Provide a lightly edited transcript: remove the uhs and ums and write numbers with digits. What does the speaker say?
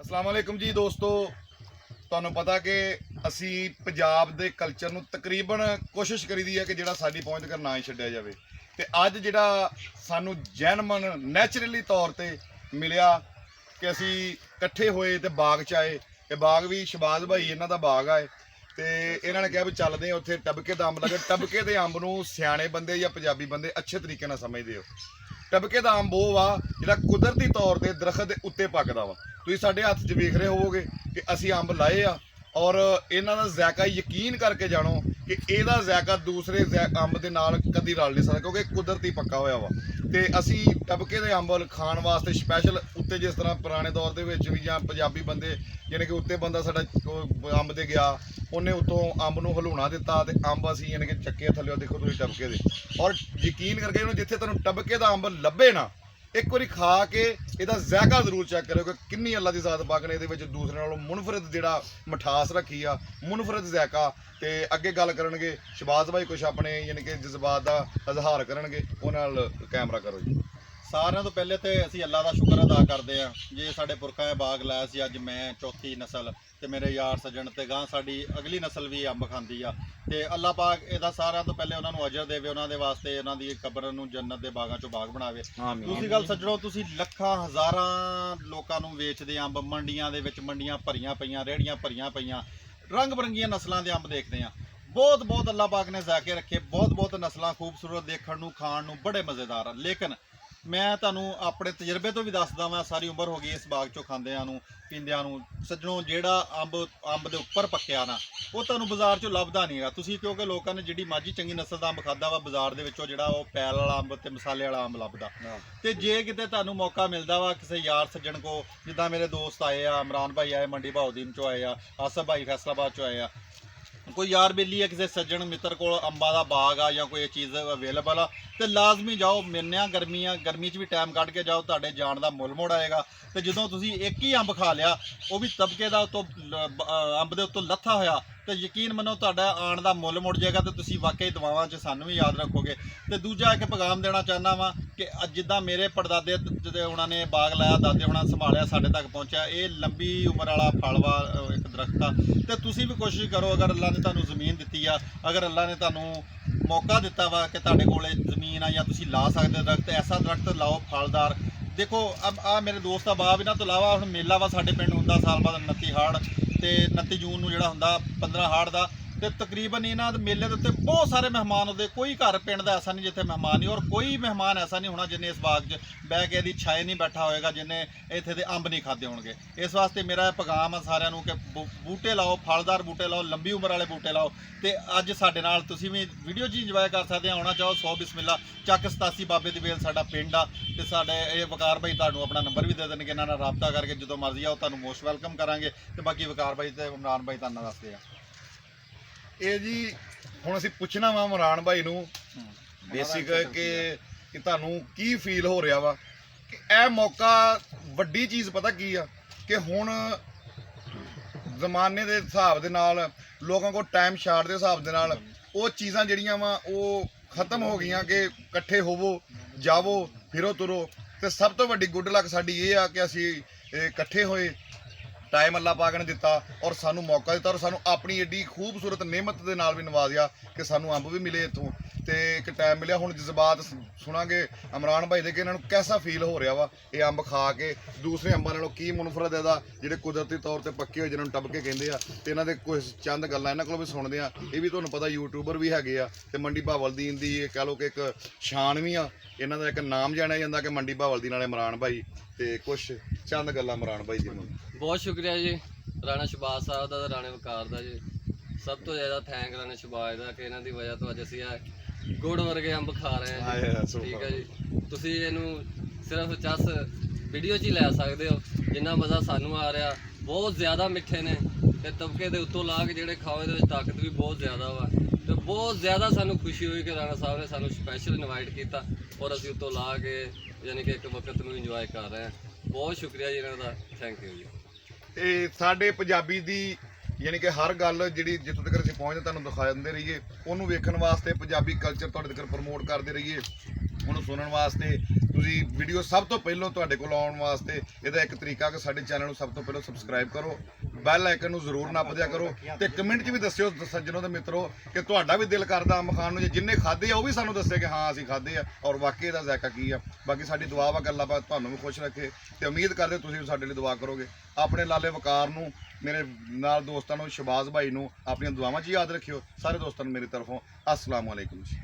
अस्सलाम वालेकुम जी दोस्तों, ਤੁਹਾਨੂੰ ਪਤਾ ਕਿ ਅਸੀਂ ਪੰਜਾਬ ਦੇ ਕਲਚਰ ਨੂੰ ਤਕਰੀਬਨ ਕੋਸ਼ਿਸ਼ ਕਰੀਦੀ ਹੈ ਕਿ ਜਿਹੜਾ ਸਾਡੀ ਪਹੁੰਚ ਤੱਕ ਨਾ ਹੀ ਛੱਡਿਆ ਜਾਵੇ। ਤੇ ਅੱਜ ਜਿਹੜਾ ਸਾਨੂੰ ਜੈਨਮਨ ਨੈਚੁਰਲੀ ਤੌਰ ਤੇ ਮਿਲਿਆ ਕਿ ਅਸੀਂ ਇਕੱਠੇ ਹੋਏ ਤੇ ਬਾਗ 'ਚ ਆਏ। ਤੇ ਬਾਗ ਵੀ ਸ਼ਬਾਜ਼ ਭਾਈ ਇਹਨਾਂ ਦਾ ਬਾਗ ਆ ਤੇ ਇਹਨਾਂ ਨੇ ਕਿਹਾ ਵੀ ਚੱਲਦੇ ਆ ਉੱਥੇ ਟਬਕੇ ਦਾ ਅੰਬ ਲੱਗੇ। ਟਬਕੇ ਦੇ ਅੰਬ ਨੂੰ ਸਿਆਣੇ ਬੰਦੇ ਜਾਂ ਪੰਜਾਬੀ ਬੰਦੇ ਅੱਛੇ ਤਰੀਕੇ ਨਾਲ ਸਮਝਦੇ ਹੋ। ਟਬਕੇ ਦਾ ਅੰਬ ਉਹ ਵਾ ਜਿਹੜਾ ਕੁਦਰਤੀ ਤੌਰ ਤੇ ਦਰਖਤ ਦੇ ਉੱਤੇ ਪੱਕਦਾ ਵਾ। ਤੁਸੀਂ ਸਾਡੇ ਹੱਥ 'ਚ ਵੇਖ ਰਹੇ ਹੋਵੋਗੇ ਕਿ ਅਸੀਂ ਅੰਬ ਲਾਏ ਆ ਔਰ ਇਹਨਾਂ ਦਾ ਜ਼ਾਇਕਾ ਯਕੀਨ ਕਰਕੇ ਜਾਣੋ ਕਿ ਇਹਦਾ ਜ਼ਾਇਕਾ ਦੂਸਰੇ ਅੰਬ ਦੇ ਨਾਲ ਕਦੀ ਰਲ ਨਹੀਂ ਸਕਦਾ ਕਿਉਂਕਿ ਕੁਦਰਤੀ ਪੱਕਾ ਹੋਇਆ ਵਾ। ਤੇ ਅਸੀਂ ਟਬਕੇ ਦੇ ਅੰਬ ਖਾਣ ਵਾਸਤੇ ਸਪੈਸ਼ਲ ਉੱਤੇ, ਜਿਸ ਤਰ੍ਹਾਂ ਪੁਰਾਣੇ ਦੌਰ ਦੇ ਵਿੱਚ ਵੀ ਜਾਂ ਪੰਜਾਬੀ ਬੰਦੇ ਯਾਨੀ ਕਿ ਉੱਤੇ ਬੰਦਾ ਸਾਡਾ ਅੰਬ ਦੇ ਗਿਆ, ਉਹਨੇ ਉੱਤੋਂ ਅੰਬ ਨੂੰ ਹਲੂਣਾ ਦਿੱਤਾ ਤੇ ਅੰਬ ਅਸੀਂ ਯਾਨੀ ਕਿ ਚੱਕੇ ਥੱਲੇ ਦੇਖੋ ਤੁਸੀਂ ਟਬਕੇ ਦੇ। ਔਰ ਯਕੀਨ ਕਰਕੇ ਇਹਨੂੰ ਜਿੱਥੇ ਤੁਹਾਨੂੰ ਟਬਕੇ ਦਾ ਅੰਬ ਲੱਭੇ ਨਾ, ਇੱਕ ਵਾਰੀ ਖਾ ਕੇ ਇਹਦਾ ਜ਼ਾਇਕਾ ਜ਼ਰੂਰ ਚੈੱਕ ਕਰਿਓ ਕਿ ਕਿੰਨੀ ਅੱਲਾ ਦੀ ਜ਼ਾਤ ਪਾਕ ਨੇ ਇਹਦੇ ਵਿੱਚ ਦੂਸਰੇ ਨਾਲੋਂ ਮੁਨਫਰਦ ਜਿਹੜਾ ਮਿਠਾਸ ਰੱਖੀ ਆ, ਮੁਨਫਰਦ ਜ਼ਾਇਕਾ। ਤੇ ਅੱਗੇ ਗੱਲ ਕਰਨਗੇ ਸ਼ਬਾਜ਼ ਭਾਈ, ਕੁਛ ਆਪਣੇ ਯਾਨੀ ਕਿ ਜਜ਼ਬਾਤ ਦਾ ਇਜ਼ਹਾਰ ਕਰਨਗੇ, ਉਹਨਾਂ ਨਾਲ ਕੈਮਰਾ ਕਰੋ ਜੀ। ਸਾਰਿਆਂ ਤੋਂ ਪਹਿਲੇ ਤੇ ਅਸੀਂ ਅੱਲਾ ਦਾ ਸ਼ੁਕਰ ਅਦਾ ਕਰਦੇ ਹਾਂ ਜੇ ਸਾਡੇ ਪੁਰਖਾਂ ਨੇ ਬਾਗ ਲਾਇਆ ਸੀ। ਅੱਜ ਮੈਂ ਚੌਥੀ ਨਸਲ ਤੇ ਮੇਰੇ ਯਾਰ ਸੱਜਣ ਤੇ ਗਾਂ ਸਾਡੀ ਅਗਲੀ ਨਸਲ ਵੀ ਅੰਬ ਖਾਂਦੀ ਆ। ਤੇ ਅੱਲਾ ਪਾਕ ਇਹਦਾ ਸਾਰਿਆਂ ਤੋਂ ਪਹਿਲੇ ਉਹਨਾਂ ਨੂੰ ਅਜਰ ਦੇਵੇ, ਉਹਨਾਂ ਦੇ ਵਾਸਤੇ ਉਹਨਾਂ ਦੀ ਕਬਰ ਨੂੰ ਜੰਨਤ ਦੇ ਬਾਗਾਂ ਚੋਂ ਬਾਗ ਬਣਾਵੇ। ਦੂਸਰੀ ਗੱਲ ਸੱਜਣੋ, ਤੁਸੀਂ ਲੱਖਾਂ ਹਜ਼ਾਰਾਂ ਲੋਕਾਂ ਨੂੰ ਵੇਚਦੇ ਅੰਬ, ਮੰਡੀਆਂ ਦੇ ਵਿੱਚ ਮੰਡੀਆਂ ਭਰੀਆਂ ਪਈਆਂ, ਰੇਹੜੀਆਂ ਭਰੀਆਂ ਪਈਆਂ, ਰੰਗ ਬਰੰਗੀਆਂ ਨਸਲਾਂ ਦੇ ਅੰਬ ਦੇਖਦੇ ਆ। ਬਹੁਤ ਬਹੁਤ ਅੱਲਾ ਪਾਕ ਨੇ ਜ਼ਾਇਕੇ ਰੱਖੇ, ਬਹੁਤ ਬਹੁਤ ਨਸਲਾਂ ਖੂਬਸੂਰਤ, ਦੇਖਣ ਨੂੰ ਖਾਣ ਨੂੰ ਬੜੇ ਮਜ਼ੇਦਾਰ ਆ। ਲੇਕਿਨ ਮੈਂ ਤੁਹਾਨੂੰ ਆਪਣੇ ਤਜਰਬੇ ਤੋਂ ਵੀ ਦੱਸਦਾ ਵਾਂ, ਸਾਰੀ ਉਮਰ ਹੋ ਗਈ ਇਸ ਬਾਗ ਚੋਂ ਖਾਂਦਿਆਂ ਨੂੰ ਪੀਂਦਿਆਂ ਨੂੰ। ਸੱਜਣੋ, ਜਿਹੜਾ ਅੰਬ ਦੇ ਉੱਪਰ ਪੱਕਿਆ ਨਾ, ਉਹ ਤੁਹਾਨੂੰ ਬਾਜ਼ਾਰ 'ਚੋਂ ਲੱਭਦਾ ਨਹੀਂ ਹੈਗਾ। ਤੁਸੀਂ ਕਿਉਂਕਿ ਲੋਕਾਂ ਨੇ ਜਿਹੜੀ ਮਾਝੀ ਚੰਗੀ ਨਸਲ ਦਾ ਅੰਬ ਖਾਦਾ ਵਾ, ਬਾਜ਼ਾਰ ਦੇ ਵਿੱਚੋਂ ਜਿਹੜਾ ਉਹ ਪੈਲ ਵਾਲਾ ਅੰਬ ਤੇ ਮਸਾਲੇ ਵਾਲਾ ਅੰਬ ਲੱਭਦਾ। ਤੇ ਜੇ ਕਿਤੇ ਤੁਹਾਨੂੰ ਮੌਕਾ ਮਿਲਦਾ ਵਾ ਕਿਸੇ ਯਾਰ ਸੱਜਣ ਕੋ, ਜਿੱਦਾਂ ਮੇਰੇ ਦੋਸਤ ਆਏ ਆ, ਇਮਰਾਨ ਭਾਈ ਆਏ ਮੰਡੀ ਬਹਾਉਦੀਨ ਚੋਂ ਆਏ ਆ, ਆਸਫ ਭਾਈ ਫੈਸਲਾਬਾਦ ਚੋਂ ਆਏ ਆ, ਕੋਈ ਯਾਰ ਬੇਲੀ ਹੈ ਕਿਸੇ ਸੱਜਣ ਮਿੱਤਰ ਕੋਲ ਅੰਬਾਂ ਦਾ ਬਾਗ ਆ ਜਾਂ ਕੋਈ ਚੀਜ਼ ਅਵੇਲੇਬਲ ਆ, ਤੇ ਲਾਜ਼ਮੀ ਜਾਓ। ਮਿਲਣਿਆ ਗਰਮੀ 'ਚ ਵੀ ਟਾਈਮ ਕੱਢ ਕੇ ਜਾਓ, ਤੁਹਾਡੇ ਜਾਣ ਦਾ ਮੁੱਲ ਮੋੜ ਆਏਗਾ। ਤੇ ਜਦੋਂ ਤੁਸੀਂ ਇੱਕ ਹੀ ਅੰਬ ਖਾ ਲਿਆ, ਉਹ ਵੀ ਤਬਕੇ ਦਾ ਉੱਤੋਂ ਅੰਬ ਦੇ ਉੱਤੋਂ ਲੱਥਾ ਹੋਇਆ, ਤੇ ਯਕੀਨ ਮੰਨੋ ਤੁਹਾਡਾ ਆਉਣ ਦਾ ਮੁੱਲ ਮੁੜ ਜਾਏਗਾ ਤੇ ਤੁਸੀਂ ਵਾਕਈ ਦੁਆਵਾਂ 'ਚ ਸਾਨੂੰ ਵੀ ਯਾਦ ਰੱਖੋਗੇ। ਤੇ ਦੂਜਾ ਇੱਕ ਪੈਗਾਮ ਦੇਣਾ ਚਾਹੁੰਦਾ ਵਾਂ ਕਿ ਜਿੱਦਾਂ ਮੇਰੇ ਪੜਦਾਦੇ ਜਦੋਂ ਉਹਨਾਂ ਨੇ ਬਾਗ ਲਾਇਆ, ਦਾਦੇ ਉਹਨਾਂ ਸੰਭਾਲਿਆ, ਸਾਡੇ ਤੱਕ ਪਹੁੰਚਿਆ, ਇਹ ਲੰਬੀ ਉਮਰ ਵਾਲਾ ਫਲ ਵਾ ਇੱਕ ਦਰਖਤ ਆ। ਤੇ ਤੁਸੀਂ ਵੀ ਕੋਸ਼ਿਸ਼ ਕਰੋ, ਅਗਰ ਅੱਲਾ ਨੇ ਤੁਹਾਨੂੰ ਜ਼ਮੀਨ ਦਿੱਤੀ ਆ, ਅਗਰ ਅੱਲਾ ਨੇ ਤੁਹਾਨੂੰ ਮੌਕਾ ਦਿੱਤਾ ਵਾ ਕਿ ਤੁਹਾਡੇ ਕੋਲ ਜ਼ਮੀਨ ਆ ਜਾਂ ਤੁਸੀਂ ਲਾ ਸਕਦੇ ਦਰਖਤ, ਐਸਾ ਦਰਖਤ ਲਾਓ ਫਲਦਾਰ। ਦੇਖੋ ਆ ਮੇਰੇ ਦੋਸਤ ਦਾ ਬਾਬ, ਇਹਨਾਂ ਤੋਂ ਇਲਾਵਾ ਹੁਣ ਮੇਲਾ ਵਾ ਸਾਡੇ ਪਿੰਡ ਹੁੰਦਾ ਸਾਲ ਬਾਅਦ 29 ਹਾੜ ਤੇ 29 ਜੂਨ ਨੂੰ ਜਿਹੜਾ ਹੁੰਦਾ 15 ਹਾੜ ਦਾ। ਤੇ ਤਕਰੀਬਨ ਇਹਨਾਂ ਦੇ ਮੇਲੇ ਦੇ ਉੱਤੇ ਬਹੁਤ ਸਾਰੇ ਮਹਿਮਾਨ ਹੁੰਦੇ। ਕੋਈ ਘਰ ਪਿੰਡ ਦਾ ਐਸਾ ਨਹੀਂ ਜਿੱਥੇ ਮਹਿਮਾਨ ਨਹੀਂ, ਔਰ ਕੋਈ ਮਹਿਮਾਨ ਐਸਾ ਨਹੀਂ ਹੋਣਾ ਜਿਹਨੇ ਇਸ ਬਾਗ 'ਚ ਬਹਿ ਕੇ ਇਹਦੀ ਛਾਏ ਨਹੀਂ ਬੈਠਾ ਹੋਏਗਾ, ਜਿਹਨੇ ਇੱਥੇ ਦੇ ਅੰਬ ਨਹੀਂ ਖਾਦੇ ਹੋਣਗੇ। ਇਸ ਵਾਸਤੇ ਮੇਰਾ ਪੈਗਾਮ ਆ ਸਾਰਿਆਂ ਨੂੰ ਕਿ ਬੂਟੇ ਲਾਓ, ਫਲਦਾਰ ਬੂਟੇ ਲਾਓ, ਲੰਬੀ ਉਮਰ ਵਾਲੇ ਬੂਟੇ ਲਾਓ। ਤੇ ਅੱਜ ਸਾਡੇ ਨਾਲ ਤੁਸੀਂ ਵੀ ਵੀਡੀਓ 'ਚ ਇੰਜੋਏ ਕਰ ਸਕਦੇ ਆ। ਆਉਣਾ ਚਾਹੋ 100 ਬਿਸਮਿਲ੍ਲਾ, ਚੱਕ 87 ਬਾਬੇ ਦੀ ਵੇਲ ਸਾਡਾ ਪਿੰਡ ਆ। ਤੇ ਸਾਡੇ ਇਹ ਵਕਾਰ ਭਾਈ ਤੁਹਾਨੂੰ ਆਪਣਾ ਨੰਬਰ ਵੀ ਦੇ ਦੇਣਗੇ, ਇਹਨਾਂ ਨਾਲ ਰਾਬਤਾ ਕਰਕੇ ਜਦੋਂ ਮਰਜ਼ੀ ਆਓ, ਤੁਹਾਨੂੰ ਮੋਸਟ ਵੈਲਕਮ ਕਰਾਂਗੇ। ਤੇ ਬਾਕੀ ਵਕਾਰ ਭਾਈ ਤੇ ਇਮਰਾਨ ਭਾਈ ਤੁਹਾਨੂੰ ਦੱਸਦੇ ਆ। ਇਹ ਜੀ ਹੁਣ ਅਸੀਂ ਪੁੱਛਣਾ ਵਾ ਇਮਰਾਨ ਭਾਈ ਨੂੰ ਬੇਸਿਕ ਕਿ ਤੁਹਾਨੂੰ ਕੀ ਫੀਲ ਹੋ ਰਿਹਾ ਵਾ ਕਿ ਇਹ ਮੌਕਾ ਵੱਡੀ ਚੀਜ਼ ਪਤਾ ਕੀ ਆ ਕਿ ਹੁਣ ਜ਼ਮਾਨੇ ਦੇ ਹਿਸਾਬ ਦੇ ਨਾਲ, ਲੋਕਾਂ ਕੋਲ ਟਾਈਮ ਸ਼ਾਰਟ ਦੇ ਹਿਸਾਬ ਦੇ ਨਾਲ ਉਹ ਚੀਜ਼ਾਂ ਜਿਹੜੀਆਂ ਵਾ ਉਹ ਖਤਮ ਹੋ ਗਈਆਂ ਕਿ ਇਕੱਠੇ ਹੋਵੋ, ਜਾਵੋ, ਫਿਰੋ, ਤੁਰੋ। ਤੇ ਸਭ ਤੋਂ ਵੱਡੀ ਗੁੱਡ ਲੱਕ ਸਾਡੀ ਇਹ ਆ ਕਿ ਅਸੀਂ ਇਕੱਠੇ ਹੋਏ, ਟਾਈਮ ਅੱਲਾ ਪਾਕ ਨੇ ਦਿੱਤਾ ਔਰ ਸਾਨੂੰ ਮੌਕਾ ਦਿੱਤਾ, ਔਰ ਸਾਨੂੰ ਆਪਣੀ ਏਡੀ ਖੂਬਸੂਰਤ ਨਿਮਤ ਦੇ ਨਾਲ ਵੀ ਨਵਾਜ਼ਿਆ ਕਿ ਸਾਨੂੰ ਅੰਬ ਵੀ ਮਿਲੇ ਇੱਥੋਂ ਤੇ ਇੱਕ ਟਾਈਮ ਮਿਲਿਆ। ਹੁਣ ਜਜ਼ਬਾਤ ਸੁਣਾਂਗੇ ਇਮਰਾਨ ਭਾਈ ਦੇ ਕਿ ਇਹਨਾਂ ਨੂੰ ਕੈਸਾ ਫੀਲ ਹੋ ਰਿਹਾ ਵਾ ਇਹ ਅੰਬ ਖਾ ਕੇ, ਦੂਸਰੇ ਅੰਬਾਂ ਨਾਲੋਂ ਕੀ ਮੁਨਫਰਦ ਇਹਦਾ, ਜਿਹੜੇ ਕੁਦਰਤੀ ਤੌਰ ਤੇ ਪੱਕੇ ਹੋਏ ਜਿਹਨਾਂ ਨੂੰ ਟਬਕੇ ਕਹਿੰਦੇ ਆ। ਤੇ ਇਹਨਾਂ ਦੇ ਕੁਝ ਚੰਦ ਗੱਲਾਂ ਇਹਨਾਂ ਕੋਲੋਂ ਵੀ ਸੁਣਦੇ ਆ। ਇਹ ਵੀ ਤੁਹਾਨੂੰ ਪਤਾ ਯੂਟਿਊਬਰ ਵੀ ਹੈਗੇ ਆ ਤੇ ਮੰਡੀ ਬਹਾਵਲਦੀਨ ਦੀ ਇਹ ਕਹਿ ਲਓ ਕਿ ਇੱਕ ਸ਼ਾਨ ਵੀ ਆ, ਇਹਨਾਂ ਦਾ ਇੱਕ ਨਾਮ ਜਾਣਿਆ ਜਾਂਦਾ ਕਿ ਮੰਡੀ ਬਹਾਵਲਦੀਨ ਵਾਲੇ ਇਮਰਾਨ ਭਾਈ। ਤੇ ਕੁਛ ਚੰਦ ਗੱਲਾਂ ਇਮਰਾਨ ਭਾਈ ਜੀ ਨੂੰ। ਬਹੁਤ ਸ਼ੁਕਰੀਆ ਜੀ ਰਾਣਾ ਸ਼ਬਾਜ਼ ਸਾਹਿਬ ਦਾ ਤੇ ਰਾਣੇ ਵਕਾਰ ਦਾ ਜੀ। ਸਭ ਤੋਂ ਜ਼ਿਆਦਾ ਥੈਂਕ ਰਾਣਾ ਸ਼ਬਾਜ਼ ਦਾ ਕਿ ਇਹਨਾਂ ਦੀ ਵਜ੍ਹਾ ਤੋਂ ਅੱਜ ਅਸੀਂ ਗੁੜ ਵਰਗੇ ਅੰਬ ਖਾ ਰਹੇ ਹਾਂ। ਠੀਕ ਹੈ ਜੀ, ਤੁਸੀਂ ਇਹਨੂੰ ਸਿਰਫ ਚਸ ਵੀਡੀਓ 'ਚ ਹੀ ਲੈ ਸਕਦੇ ਹੋ, ਜਿੰਨਾ ਮਜ਼ਾ ਸਾਨੂੰ ਆ ਰਿਹਾ। ਬਹੁਤ ਜ਼ਿਆਦਾ ਮਿੱਠੇ ਨੇ ਤੇ ਤਬਕੇ ਦੇ ਉੱਤੋਂ ਲਾ ਕੇ ਜਿਹੜੇ ਖਾਓ, ਇਹਦੇ ਵਿੱਚ ਤਾਕਤ ਵੀ ਬਹੁਤ ਜ਼ਿਆਦਾ ਵਾ। ਤੇ ਬਹੁਤ ਜ਼ਿਆਦਾ ਸਾਨੂੰ ਖੁਸ਼ੀ ਹੋਈ ਕਿ ਰਾਣਾ ਸਾਹਿਬ ਨੇ ਸਾਨੂੰ ਸਪੈਸ਼ਲ ਇਨਵਾਈਟ ਕੀਤਾ ਔਰ ਅਸੀਂ ਉੱਤੋਂ ਲਾ ਕੇ ਯਾਨੀ ਕਿ ਇੱਕ ਵਕਤ ਨੂੰ ਇੰਜੋਏ ਕਰ ਰਹੇ ਹਾਂ। ਬਹੁਤ ਸ਼ੁਕਰੀਆ ਜੀ ਇਹਨਾਂ ਦਾ, ਥੈਂਕ ਯੂ ਜੀ। ਤੇ ਸਾਡੇ ਪੰਜਾਬੀ ਦੀ ਯਾਨੀ ਕਿ ਹਰ ਗੱਲ ਜਿਹੜੀ ਜਿੱਥੋਂ ਤੱਕ ਅਸੀਂ ਪਹੁੰਚਦੇ ਤੁਹਾਨੂੰ ਦਿਖਾ ਦਿੰਦੇ ਰਹੀਏ, ਉਹਨੂੰ ਵੇਖਣ ਵਾਸਤੇ ਪੰਜਾਬੀ ਕਲਚਰ ਤੁਹਾਡੇ ਤੱਕ ਪ੍ਰਮੋਟ ਕਰਦੇ ਰਹੀਏ। ਉਹਨੂੰ ਸੁਣਨ ਵਾਸਤੇ ਤੁਸੀਂ ਵੀਡੀਓ ਸਭ ਤੋਂ ਪਹਿਲਾਂ ਤੁਹਾਡੇ ਕੋਲ ਆਉਣ ਵਾਸਤੇ ਇਹਦਾ ਇੱਕ ਤਰੀਕਾ ਕਿ ਸਾਡੇ ਚੈਨਲ ਨੂੰ ਸਭ ਤੋਂ ਪਹਿਲਾਂ ਸਬਸਕ੍ਰਾਈਬ ਕਰੋ, ਬੈਲ ਆਈਕਨ ਨੂੰ ਜ਼ਰੂਰ ਨੱਪ ਦਿਆ ਕਰੋ ਤੇ ਕਮੈਂਟ 'ਚ ਵੀ ਦੱਸਿਓ ਸੱਜਣੋ ਤੇ ਮਿੱਤਰੋ ਕਿ ਤੁਹਾਡਾ ਵੀ ਦਿਲ ਕਰਦਾ ਅੰਬ ਖਾਣ ਨੂੰ, ਜੇ ਜਿੰਨੇ ਖਾਦੇ ਆ ਉਹ ਵੀ ਸਾਨੂੰ ਦੱਸੇ ਕਿ ਹਾਂ ਅਸੀਂ ਖਾਦੇ ਆ ਔਰ ਵਾਕਈ ਇਹਦਾ ਜ਼ਾਇਕਾ ਕੀ ਆ। ਬਾਕੀ ਸਾਡੀ ਦੁਆ ਵਾ ਕਿ ਅੱਲਾਹ ਪਾਕ ਤੁਹਾਨੂੰ ਵੀ ਖੁਸ਼ ਰੱਖੇ ਤੇ ਉਮੀਦ ਕਰਦੇ ਤੁਸੀਂ ਵੀ ਸਾਡੇ ਲਈ ਦੁਆ ਕਰੋਗੇ। ਆਪਣੇ ਲਾਲੇ ਵਕਾਰ ਨੂੰ, ਮੇਰੇ ਨਾਲ ਦੋਸਤਾਂ ਨੂੰ, ਸ਼ਬਾਜ਼ ਭਾਈ ਨੂੰ ਆਪਣੀਆਂ ਦੁਆਵਾਂ 'ਚ ਯਾਦ ਰੱਖਿਓ। ਸਾਰੇ ਦੋਸਤਾਂ ਨੂੰ ਮੇਰੀ ਤਰਫੋਂ ਅਸਲਾਮ ਵਾਲੇਕੁਮ ਜੀ।